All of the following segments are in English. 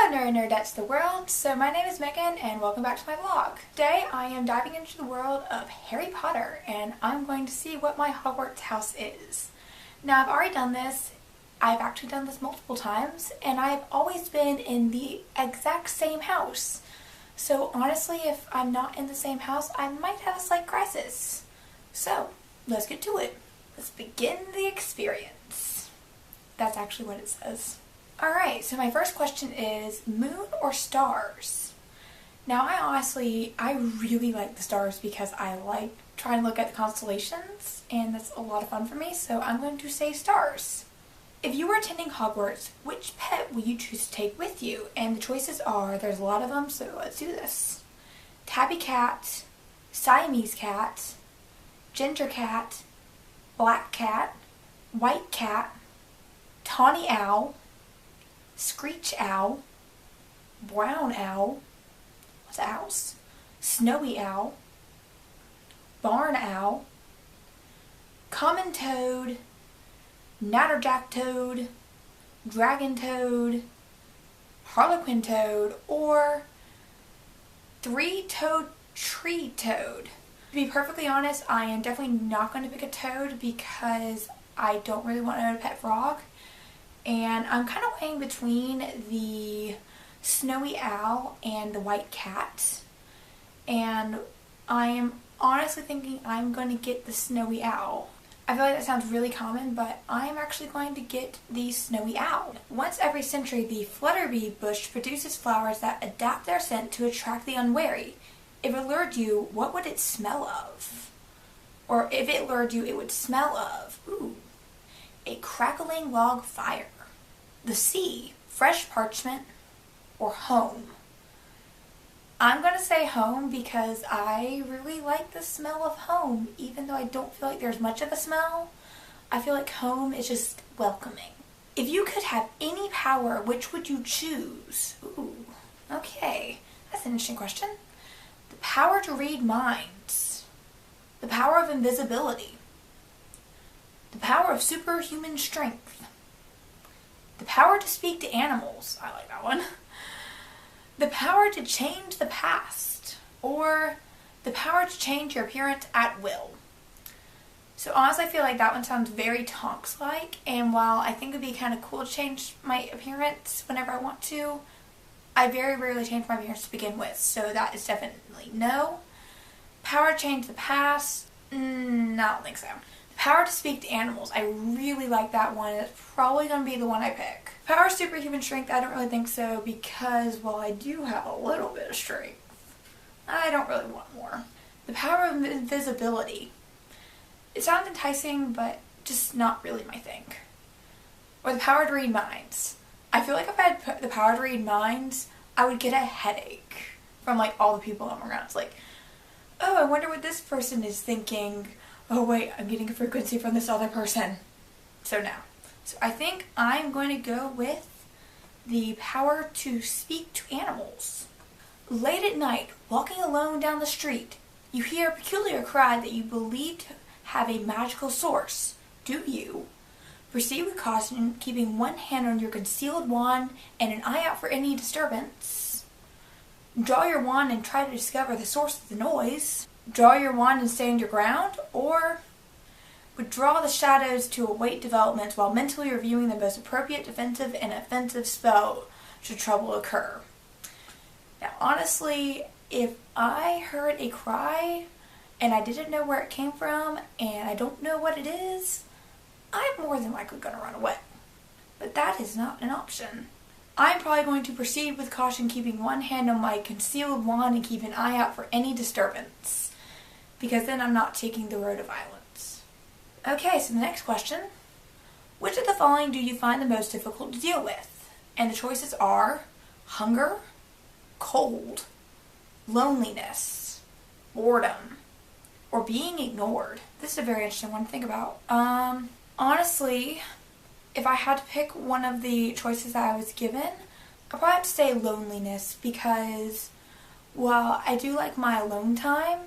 Nerdettes the world. So my name is Megan and welcome back to my vlog. Today I am diving into the world of Harry Potter and I'm going to see what my Hogwarts house is. Now I've already done this. I've actually done this multiple times and I've always been in the exact same house. So honestly, if I'm not in the same house, I might have a slight crisis. So let's get to it. Let's begin the experience. That's actually what it says. Alright, so my first question is moon or stars? Now I really like the stars because I like trying to look at the constellations and that's a lot of fun for me, so I'm going to say stars. If you were attending Hogwarts, which pet will you choose to take with you? And the choices are, there's a lot of them, so let's do this. Tabby cat, Siamese cat, ginger cat, black cat, white cat, tawny owl, screech owl, brown owl, what's owls? Snowy owl, barn owl, common toad, natterjack toad, dragon toad, harlequin toad, or three-toed tree toad. To be perfectly honest, I am definitely not going to pick a toad because I don't really want to own a pet frog. And I'm kind of weighing between the snowy owl and the white cat. And I am honestly thinking I'm going to get the snowy owl. I feel like that sounds really common, but I'm actually going to get the snowy owl. Once every century, the flutterby bush produces flowers that adapt their scent to attract the unwary. If it lured you, what would it smell of? Or if it lured you, it would smell of, a crackling log fire, the sea, fresh parchment, or home. I'm going to say home because I really like the smell of home, even though I don't feel like there's much of a smell. I feel like home is just welcoming. If you could have any power, which would you choose? Okay, that's an interesting question. The power to read minds, the power of invisibility, the power of superhuman strength, the power to speak to animals, I like that one, the power to change the past, or the power to change your appearance at will. So honestly, I feel like that one sounds very Tonks-like, and while I think it would be kind of cool to change my appearance whenever I want to, I very rarely change my appearance to begin with, so that is definitely no. Power to change the past, I don't think so. Power to speak to animals, I really like that one. It's probably going to be the one I pick. Power of superhuman strength, I don't really think so because while I do have a little bit of strength, I don't really want more. The power of invisibility. It sounds enticing, but just not really my thing. Or the power to read minds. I feel like if I had the power to read minds, I would get a headache from like all the people I'm around. It's like, oh, I wonder what this person is thinking. Oh wait, I'm getting a frequency from this other person. So no. So I think I'm going to go with the power to speak to animals. Late at night, walking alone down the street, you hear a peculiar cry that you believe to have a magical source. Do you? Proceed with caution, keeping one hand on your concealed wand and an eye out for any disturbance. Draw your wand and try to discover the source of the noise. Draw your wand and stand your ground, or withdraw the shadows to await developments while mentally reviewing the most appropriate defensive and offensive spell should trouble occur. Now honestly, if I heard a cry and I didn't know where it came from and I don't know what it is, I'm more than likely going to run away. But that is not an option. I'm probably going to proceed with caution, keeping one hand on my concealed wand and keep an eye out for any disturbance, because then I'm not taking the road of violence. Okay, so the next question. Which of the following do you find the most difficult to deal with? And the choices are hunger, cold, loneliness, boredom, or being ignored. This is a very interesting one to think about. Honestly, if I had to pick one of the choices that I was given, I'd probably have to say loneliness because while I do like my alone time,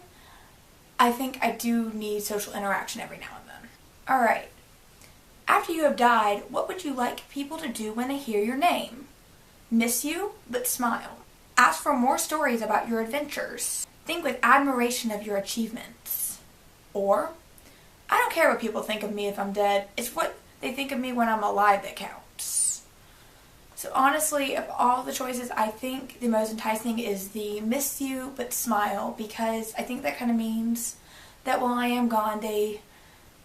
I think I do need social interaction every now and then. Alright, after you have died, what would you like people to do when they hear your name? Miss you, but smile. Ask for more stories about your adventures. Think with admiration of your achievements. Or, I don't care what people think of me if I'm dead. It's what they think of me when I'm alive that counts. So honestly, of all the choices, I think the most enticing is the miss you, but smile, because I think that kind of means that while I am gone, they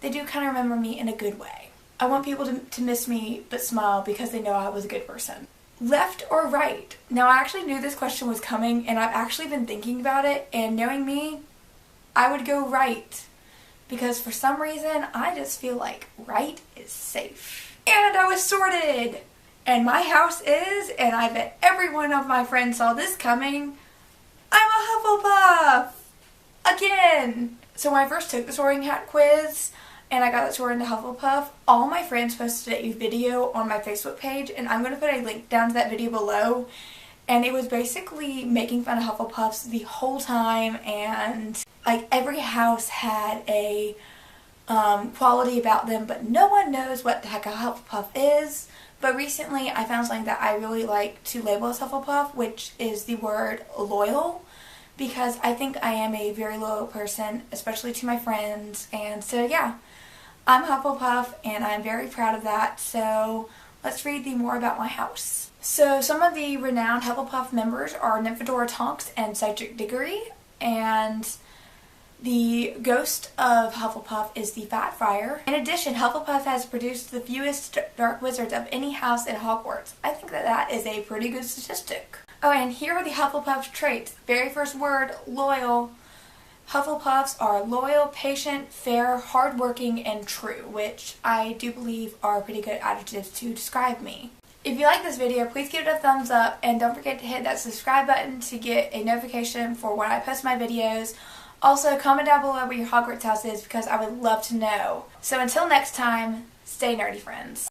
do kind of remember me in a good way. I want people to miss me, but smile because they know I was a good person. Left or right? Now, I actually knew this question was coming, and I've actually been thinking about it, and knowing me, I would go right. Because for some reason, I just feel like right is safe. And I was sorted! And my house is, and I bet every one of my friends saw this coming, I'm a Hufflepuff! Again! So when I first took the sorting hat quiz, and I got it sorted into Hufflepuff, all my friends posted a video on my Facebook page, and I'm going to put a link down to that video below. And it was basically making fun of Hufflepuffs the whole time, and like every house had a quality about them, but no one knows what the heck a Hufflepuff is. But recently I found something that I really like to label as Hufflepuff, which is the word loyal. Because I think I am a very loyal person, especially to my friends. And so yeah, I'm Hufflepuff and I'm very proud of that. So let's read more about my house. So some of the renowned Hufflepuff members are Nymphadora Tonks and Cedric Diggory. And the ghost of Hufflepuff is the Fat Friar. In addition, Hufflepuff has produced the fewest dark wizards of any house in Hogwarts. I think that is a pretty good statistic. Oh, and here are the Hufflepuff traits. Very first word, loyal. Hufflepuffs are loyal, patient, fair, hardworking, and true, which I do believe are pretty good adjectives to describe me. If you like this video, please give it a thumbs up, and don't forget to hit that subscribe button to get a notification for when I post my videos. Also, comment down below where your Hogwarts house is because I would love to know. So until next time, stay nerdy, friends.